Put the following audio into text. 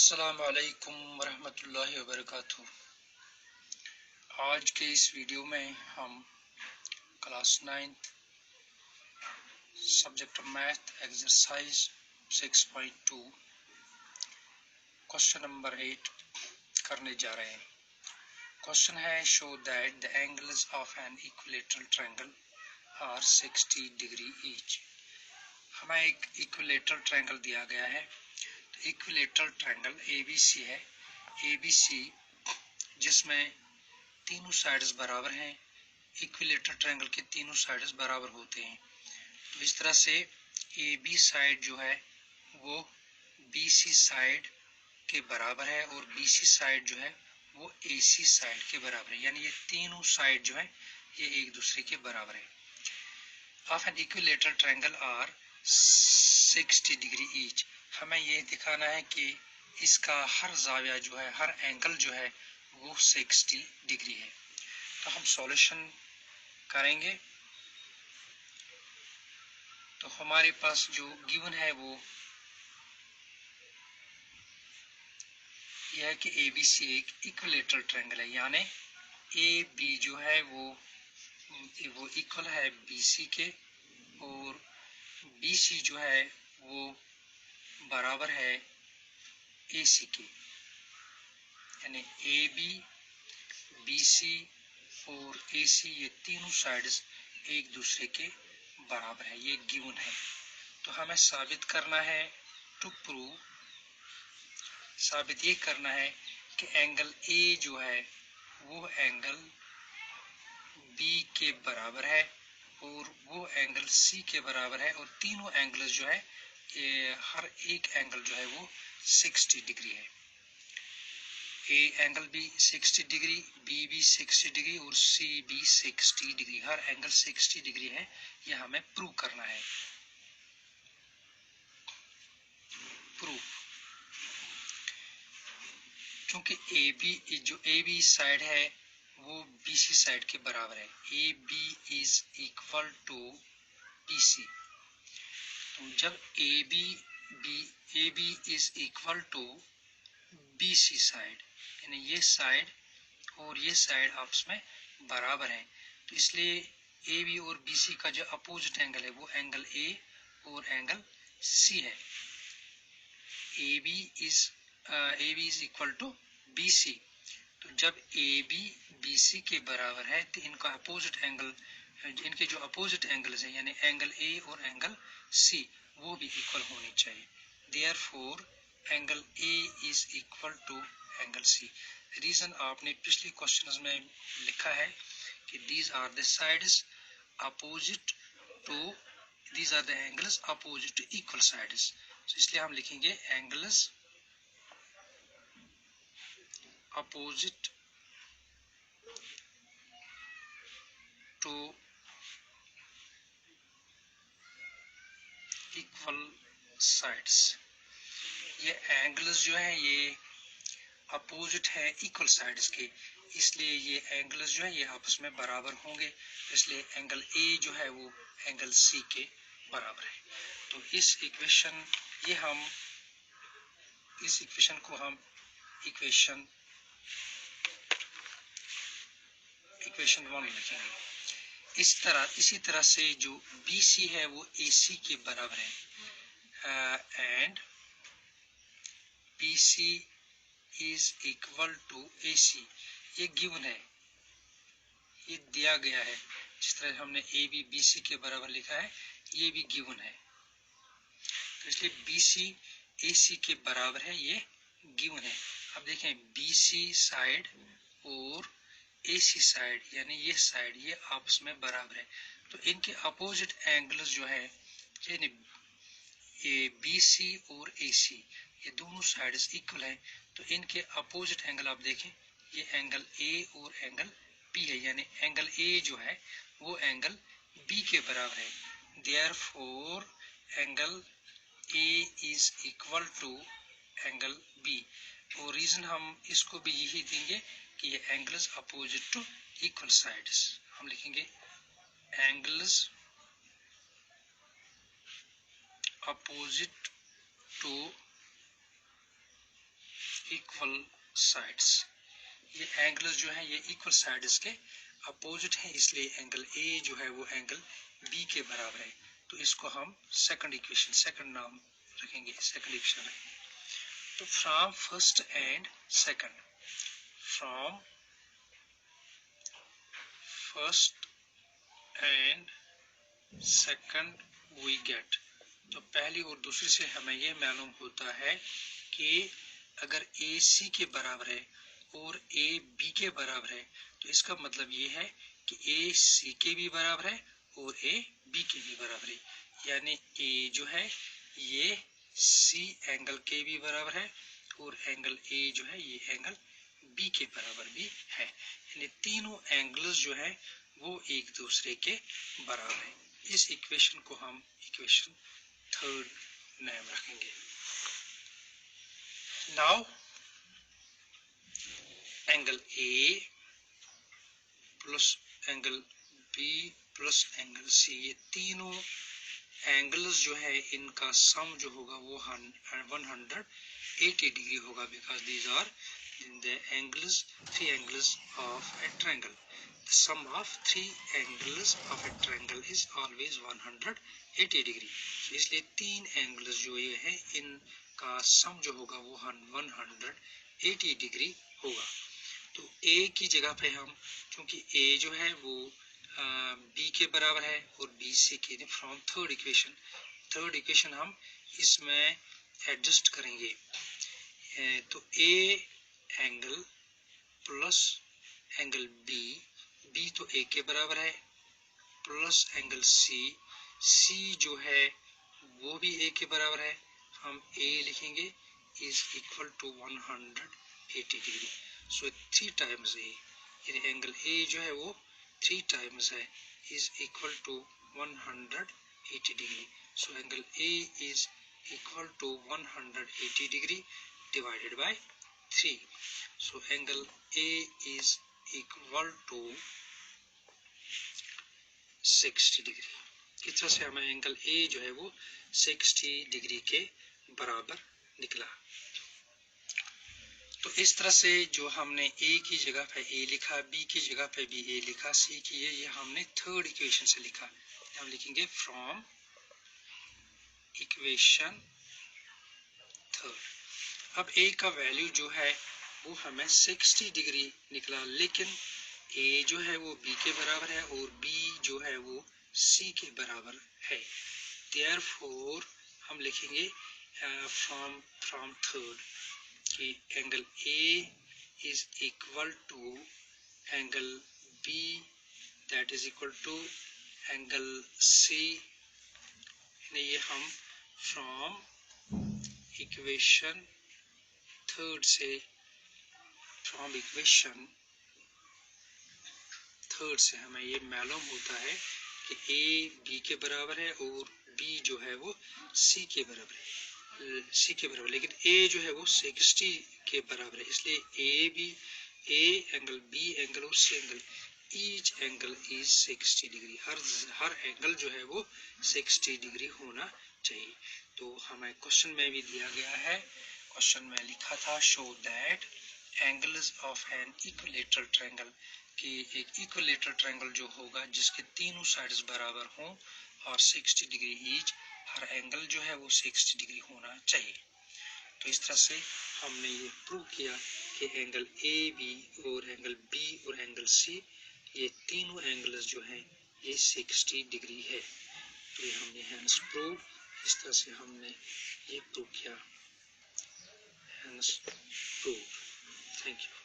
अस्सलाम वालेकुम वरहमतुल्लाहि वबरकातुहू। आज के इस वीडियो में हम class 9 subject math exercise 6.2 question number 8 करने जा रहे हैं। क्वेश्चन है show that the angles of an equilateral triangle are 60 degree each. हमें एक इक्विलेटरल ट्रायंगल दिया गया है। तो इक्विलेटरल ट्रायंगल एबीसी है। एबीसी जिसमें तीनों साइड्स बराबर हैं। इक्विलेटरल ट्रायंगल के तीनों साइड्स बराबर होते हैं। तो इस तरह से ए बी साइड जो है वो बी सी साइड के बराबर है और बी सी साइड जो है वो ए सी साइड के बराबर है, यानी ये तीनों साइड जो है ये एक दूसरे के बराबर है। Of an equilateral triangle are 60 degree each. हमें ये दिखाना है कि इसका हर जाविया जो है, हर एंगल जो है वो 60 डिग्री है। तो हम सॉल्यूशन करेंगे। तो हमारे पास जो गिवन है वो यह है कि ए बी सी एक इक्विलेटरल ट्रायंगल है, यानी ए बी जो है वो इक्वल है बी सी के और बी सी जो है वो बराबर है ए सी के, यानी ए बी, बी सी और ए सी ये तीनों साइड्स एक दूसरे के बराबर है। ये गिवन है। तो हमें साबित करना है, टू प्रूव, साबित ये करना है कि एंगल ए जो है वो एंगल बी के बराबर है और वो एंगल सी के बराबर है, और तीनों एंगल्स जो है हर एक एंगल जो है वो 60 डिग्री है। A angle B 60 degree, B भी 60 डिग्री और सी भी 60 डिग्री, हर एंगल 60 डिग्री है। ये हमें प्रूव करना है। प्रूफ, क्योंकि ए बी जो ए बी साइड है वो बी सी साइड के बराबर है। A B is equal to B C. तो जब A B is equal to B C side, यानी ये साइड और ये साइड आपस में बराबर है, तो इसलिए ए बी और बी सी का जो अपोजिट एंगल है वो एंगल ए और एंगल सी है। A B is equal to B C. तो जब ए बी बी सी के बराबर है तो इनका अपोजिट एंगल, इनके जो अपोजिट एंगल्स हैं यानी एंगल ए और एंगल सी वो भी इक्वल होने चाहिए। Therefore angle A is equal to angle C. Reason आपने पिछले क्वेश्चंस में लिखा है कि these are the sides opposite to, these are the angles opposite to equal sides। तो इसलिए हम लिखेंगे angles opposite to equal sides। ये एंगल्स जो है ये अपोजिट है इक्वल साइड्स के, इसलिए ये एंगल्स जो है ये आपस में बराबर होंगे। इसलिए एंगल ए जो है वो एंगल सी के बराबर है। तो इस इक्वेशन को हम इक्वेशन 1 लिखेंगे। इसी तरह से जो बी सी है वो ए सी के बराबर है and B C is equal to A C. ये गिवन है, ये दिया गया है। जिस तरह हमने ए बी बी सी के बराबर लिखा है ये भी गिवन है, तो इसलिए बी सी ए सी के बराबर है, ये गिवन है। अब देखें बी सी साइड और ए सी साइड यानी ये साइड ये आपस में बराबर है, तो इनके अपोजिट एंगल्स जो है यानी बी सी और ए सी ये दोनों साइड्स इक्वल है, तो इनके अपोजिट एंगल आप देखें ये एंगल ए और एंगल बी है, यानी एंगल ए जो है वो एंगल बी के बराबर है। Therefore angle A is equal to angle B. और रीजन हम इसको भी यही देंगे कि ये angles opposite to equal sides. हम लिखेंगे angles opposite to equal sides, ये एंगल्स जो है ये इक्वल साइड्स के अपोजिट है, इसलिए एंगल ए जो है वो एंगल बी के बराबर है। तो इसको हम सेकंड इक्वेशन, सेकंड नाम रखेंगे, सेकंड इक्वेशन रखेंगे। तो from first and second, from first and second we get, तो पहली और दूसरी से हमें यह मालूम होता है कि अगर ए सी के बराबर है और ए बी के बराबर है, तो इसका मतलब ये है कि ए सी के भी बराबर है और ए बी के भी बराबर है, यानी ए जो है ये सी एंगल के भी बराबर है और एंगल ए जो है ये एंगल बी के बराबर भी है, यानी तीनों एंगल्स जो है वो एक दूसरे के बराबर है। इस इक्वेशन को हम इक्वेशन थर्ड नाम रखेंगे। Now angle A plus angle B plus angle C, ये तीनों एंगल्स जो है इनका सम जो होगा वो 180 डिग्री होगा, because these are the angles, three angles of a triangle. The sum of three angles of a triangle is always 180 degree. So, इसलिए तीन एंगल्स जो ये है इनका सम जो होगा वो 180 डिग्री होगा। तो A की जगह पे हम, क्योंकि A जो है वो B के बराबर है और B C के, फ्रॉम थर्ड इक्वेशन हम इसमें एडजस्ट करेंगे। तो A angle plus angle B तो A के बराबर है, प्लस एंगल C जो है वो भी A के बराबर है, हम A लिखेंगे is equal to 180 degree. So 3 times A, यानी एंगल A जो है वो 3 टाइम्स है, is equal to 180 degree. So angle A is equal to 180 degree divided by 3। So angle A is equal to 60 degree. इस तरह से हमें एंगल ए जो है वो 60 डिग्री के बराबर निकला। तो इस तरह से जो हमने ए की जगह पे ए लिखा, बी की जगह पे भी ए लिखा, सी की ये हमने थर्ड इक्वेशन से लिखा। हम लिखेंगे फ्रॉम इक्वेशन थर्ड। अब ए का वैल्यू जो है वो हमें 60 डिग्री निकला, लेकिन ए जो है वो बी के बराबर है और बी जो है वो सी के बराबर है। देयरफॉर हम लिखेंगे फ्रॉम थर्ड कि angle A is equal to angle B that is equal to angle C. ये हम फ्रॉम इक्वेशन थर्ड से, फ्रॉम इक्वेशन थर्ड से हमें ये मालूम होता है कि ए बी के बराबर है और बी जो है वो सी के बराबर है, लेकिन ए जो है वो 60 के बराबर है, इसलिए ए एंगल बी एंगल और C angle, each angle is 60 degree, हर एंगल जो है वो 60 डिग्री होना चाहिए। तो हमें क्वेश्चन में भी दिया गया है, क्वेश्चन में लिखा था show that angles of an equilateral triangle, कि एक इक्विलेटरल ट्रायंगल जो होगा जिसके तीनों साइड्स बराबर हों और 60 डिग्री ईच, हर एंगल जो है वो 60 डिग्री होना चाहिए। तो इस तरह से हमने ये प्रूव किया कि एंगल ए बी और एंगल बी और एंगल सी, ये तीनों एंगल्स जो हैं ये 60 डिग्री है। तो ये हमने हेंस प्रूव, इस तरह से हमने ये प्रूव किया, हेंस प्रूव। Thank you.